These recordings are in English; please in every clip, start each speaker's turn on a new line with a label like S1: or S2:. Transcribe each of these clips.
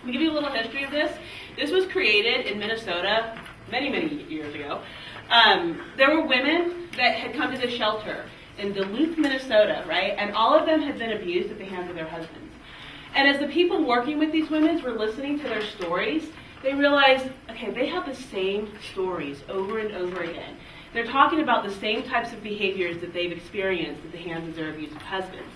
S1: To give you a little history of this, this was created in Minnesota many, many years ago. There were women that had come to the shelter in Duluth, Minnesota, right? And all of them had been abused at the hands of their husbands. And as the people working with these women were listening to their stories, they realized, okay, they have the same stories over and over again. They're talking about the same types of behaviors that they've experienced at the hands of their abusive husbands.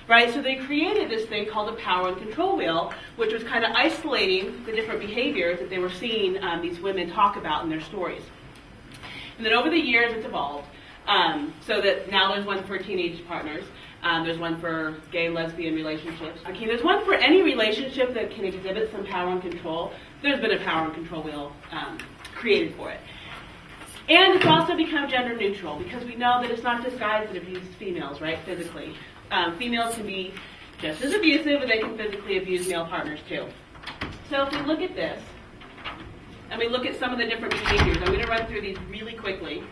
S1: Right, so they created this thing called a power and control wheel, which was kind of isolating the different behaviors that they were seeing these women talk about in their stories. And then over the years, it's evolved, so that now there's one for teenage partners, there's one for gay, lesbian relationships. Okay, there's one for any relationship that can exhibit some power and control. There's been a power and control wheel created for it. And it's also become gender neutral, because we know that it's not just guys that abuse females, right, physically. Females can be just as abusive, but they can physically abuse male partners too. So if we look at this, and we look at some of the different behaviors, I'm going to run through these really quickly.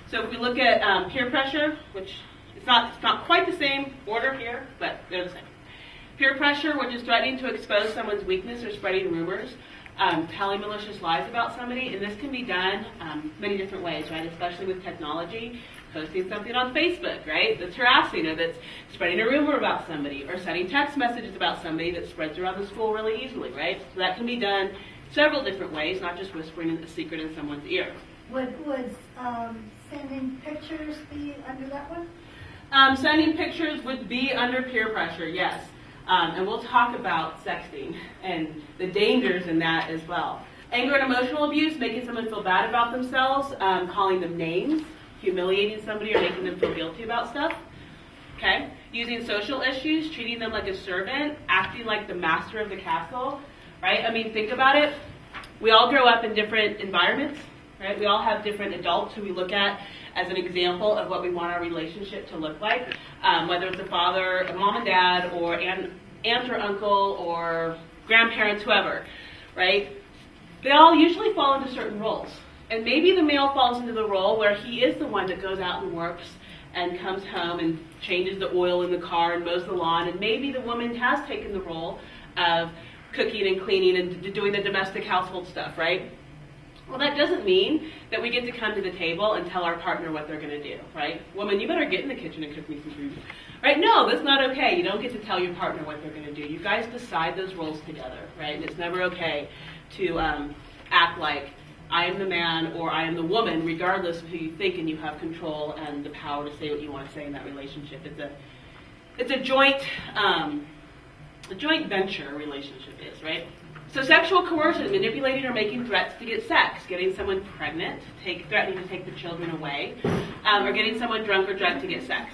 S1: So if we look at peer pressure, which it's not quite the same order here, but they're the same. Peer pressure, which is threatening to expose someone's weakness or spreading rumors, telling malicious lies about somebody, and this can be done many different ways, right? Especially with technology. Posting something on Facebook, right, that's harassing, or that's spreading a rumor about somebody, or sending text messages about somebody that spreads around the school really easily, right? So that can be done several different ways, not just whispering a secret in someone's ear.
S2: Would sending pictures be under that one?
S1: Sending pictures would be under peer pressure, yes. And we'll talk about sexting and the dangers in that as well. Anger and emotional abuse, making someone feel bad about themselves, calling them names, humiliating somebody or making them feel guilty about stuff. Okay? Using social issues, treating them like a servant, acting like the master of the castle, right? I mean, think about it. We all grow up in different environments, right? We all have different adults who we look at as an example of what we want our relationship to look like, whether it's a father, a mom and dad, or aunt or uncle, or grandparents, whoever, right? They all usually fall into certain roles. And maybe the male falls into the role where he is the one that goes out and works and comes home and changes the oil in the car and mows the lawn. And maybe the woman has taken the role of cooking and cleaning and doing the domestic household stuff, right? Well, that doesn't mean that we get to come to the table and tell our partner what they're going to do, right? Woman, you better get in the kitchen and cook me some food. Right? No, that's not okay. You don't get to tell your partner what they're going to do. You guys decide those roles together, right? And it's never okay to act like I am the man or I am the woman, regardless of who you think, and you have control and the power to say what you want to say in that relationship. It's a joint venture relationship is, right? So sexual coercion, manipulating or making threats to get sex, getting someone pregnant, threatening to take the children away, or getting someone drunk or drugged to get sex.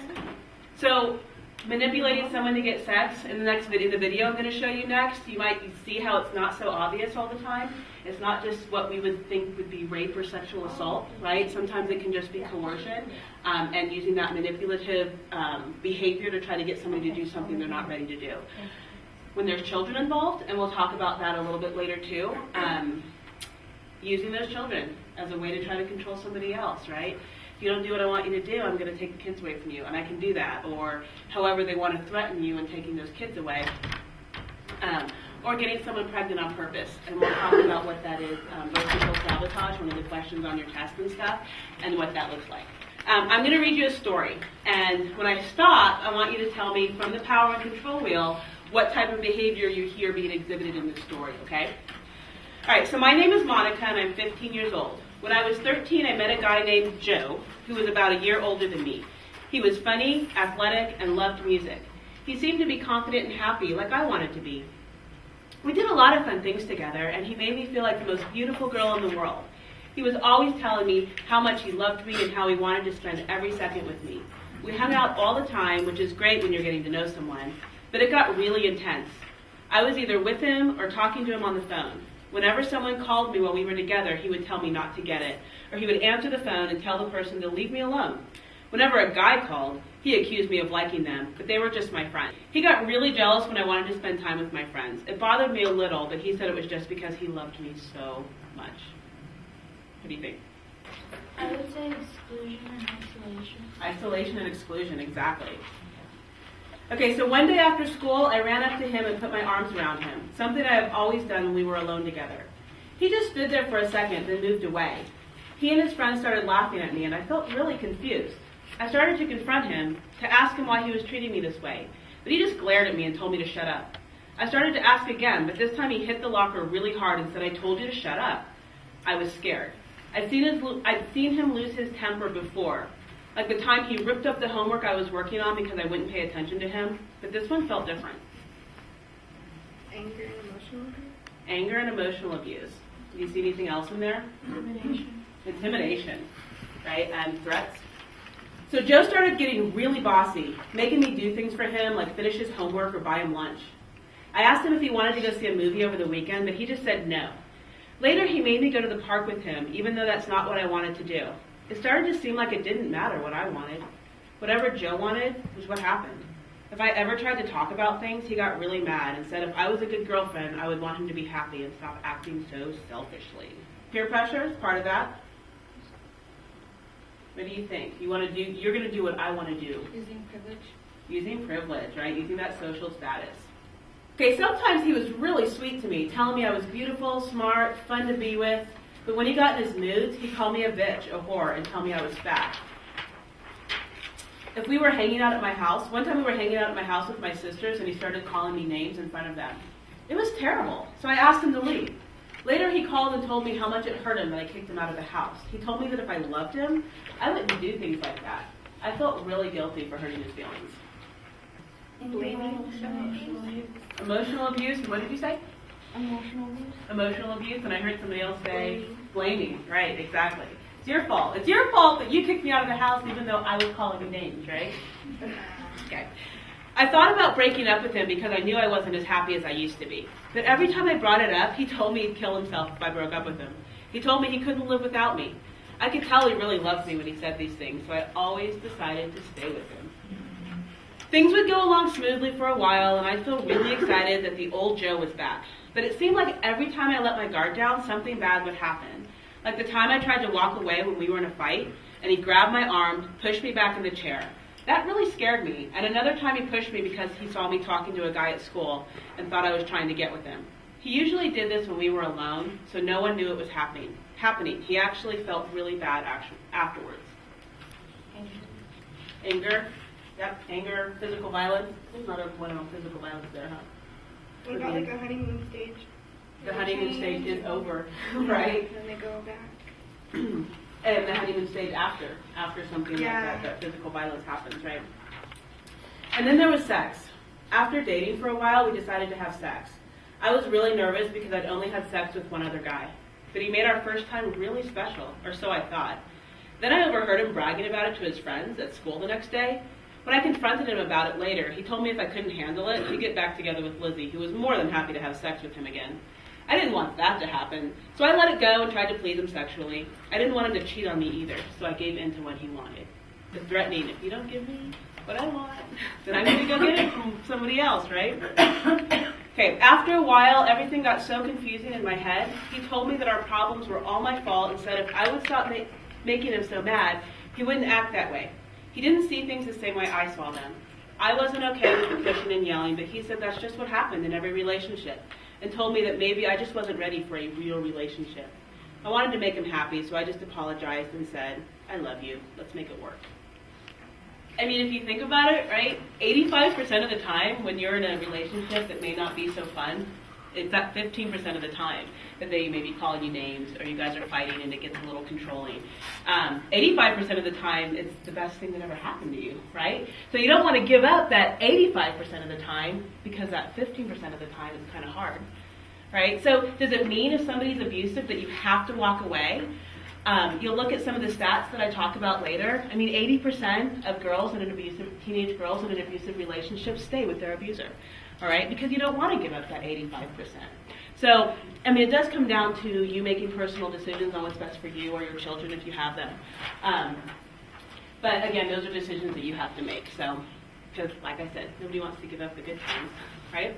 S1: So manipulating someone to get sex, in the video I'm going to show you next, you might see how it's not so obvious all the time. It's not just what we would think would be rape or sexual assault, right? Sometimes it can just be coercion and using that manipulative behavior to try to get somebody to do something they're not ready to do. When there's children involved, and we'll talk about that a little bit later too, using those children as a way to try to control somebody else, right? If you don't do what I want you to do, I'm going to take the kids away from you, and I can do that. Or however they want to threaten you and taking those kids away. Or getting someone pregnant on purpose. And we'll talk about what that is. Birth control sabotage, one of the questions on your test and stuff, and what that looks like. I'm going to read you a story. And when I stop, I want you to tell me from the power and control wheel what type of behavior you hear being exhibited in this story, okay? All right, so my name is Monica, and I'm 15 years old. When I was 13, I met a guy named Joe, who was about a year older than me. He was funny, athletic, and loved music. He seemed to be confident and happy, like I wanted to be. We did a lot of fun things together, and he made me feel like the most beautiful girl in the world. He was always telling me how much he loved me and how he wanted to spend every second with me. We hung out all the time, which is great when you're getting to know someone, but it got really intense. I was either with him or talking to him on the phone. Whenever someone called me while we were together, he would tell me not to get it, or he would answer the phone and tell the person to leave me alone. Whenever a guy called, he accused me of liking them, but they were just my friends. He got really jealous when I wanted to spend time with my friends. It bothered me a little, but he said it was just because he loved me so much. What do you think?
S3: I would say exclusion and isolation.
S1: Isolation and exclusion, exactly. Okay, so one day after school, I ran up to him and put my arms around him, something I have always done when we were alone together. He just stood there for a second, then moved away. He and his friends started laughing at me, and I felt really confused. I started to confront him, to ask him why he was treating me this way, but he just glared at me and told me to shut up. I started to ask again, but this time he hit the locker really hard and said, "I told you to shut up." I was scared. I'd seen him lose his temper before, like the time he ripped up the homework I was working on because I wouldn't pay attention to him, but this one felt different.
S3: Anger and emotional abuse?
S1: Anger and emotional abuse. Do you see anything else in there? Intimidation, right? And threats. So Joe started getting really bossy, making me do things for him, like finish his homework or buy him lunch. I asked him if he wanted to go see a movie over the weekend, but he just said no. Later, he made me go to the park with him, even though that's not what I wanted to do. It started to seem like it didn't matter what I wanted. Whatever Joe wanted was what happened. If I ever tried to talk about things, he got really mad and said if I was a good girlfriend, I would want him to be happy and stop acting so selfishly. Peer pressure is part of that. What do you think? You're going to do what I want to do.
S3: Using privilege.
S1: Using privilege, right? Using that social status. Okay, sometimes he was really sweet to me, telling me I was beautiful, smart, fun to be with. But when he got in his moods, he called me a bitch, a whore, and told me I was fat. If we were hanging out at my house, one time we were hanging out at my house with my sisters, and he started calling me names in front of them. It was terrible, so I asked him to leave. Later, he called and told me how much it hurt him that I kicked him out of the house. He told me that if I loved him, I wouldn't do things like that. I felt really guilty for hurting his feelings.
S3: Blaming.
S1: Emotional abuse, and what did you say?
S3: Emotional abuse.
S1: Emotional abuse, and I heard somebody else say blaming. Right, exactly. It's your fault. It's your fault that you kicked me out of the house even though I was calling you names, right? Okay. I thought about breaking up with him because I knew I wasn't as happy as I used to be. But every time I brought it up, he told me he'd kill himself if I broke up with him. He told me he couldn't live without me. I could tell he really loved me when he said these things, so I always decided to stay with him. Things would go along smoothly for a while, and I'd feel really excited that the old Joe was back. But it seemed like every time I let my guard down, something bad would happen. Like the time I tried to walk away when we were in a fight, and he grabbed my arm, pushed me back in the chair. That really scared me, and another time he pushed me because he saw me talking to a guy at school and thought I was trying to get with him. He usually did this when we were alone, so no one knew it was happening. He actually felt really bad afterwards. Anger. Yep, anger, physical violence. There's not a one on physical violence there, huh?
S3: What about like a honeymoon stage?
S1: The honeymoon stage is over, right?
S3: And they go back.
S1: And the honeymoon stage after something like that physical violence happens, right? And then there was sex. After dating for a while, we decided to have sex. I was really nervous because I'd only had sex with one other guy. But he made our first time really special, or so I thought. Then I overheard him bragging about it to his friends at school the next day. When I confronted him about it later, he told me if I couldn't handle it, he'd get back together with Lizzie, who was more than happy to have sex with him again. I didn't want that to happen, so I let it go and tried to please him sexually. I didn't want him to cheat on me either, so I gave in to what he wanted. The threatening, if you don't give me what I want, then I'm going to go get it from somebody else, right? Okay, after a while, everything got so confusing in my head. He told me that our problems were all my fault and said if I would stop making him so mad, he wouldn't act that way. He didn't see things the same way I saw them. I wasn't okay with the pushing and yelling, but he said that's just what happened in every relationship, and told me that maybe I just wasn't ready for a real relationship. I wanted to make him happy, so I just apologized and said, I love you, let's make it work. I mean, if you think about it, right, 85% of the time when you're in a relationship that may not be so fun, it's that 15% of the time that they maybe call you names or you guys are fighting and it gets a little controlling. 85% of the time, it's the best thing that ever happened to you, right? So you don't want to give up that 85% of the time because that 15% of the time is kind of hard, right? So does it mean if somebody's abusive that you have to walk away? You'll look at some of the stats that I talk about later. I mean, 80% of girls in an abusive, teenage girls in an abusive relationship stay with their abuser, all right? Because you don't want to give up that 85%. So, I mean, it does come down to you making personal decisions on what's best for you or your children if you have them. But again, those are decisions that you have to make. So, because like I said, nobody wants to give up the good times, right?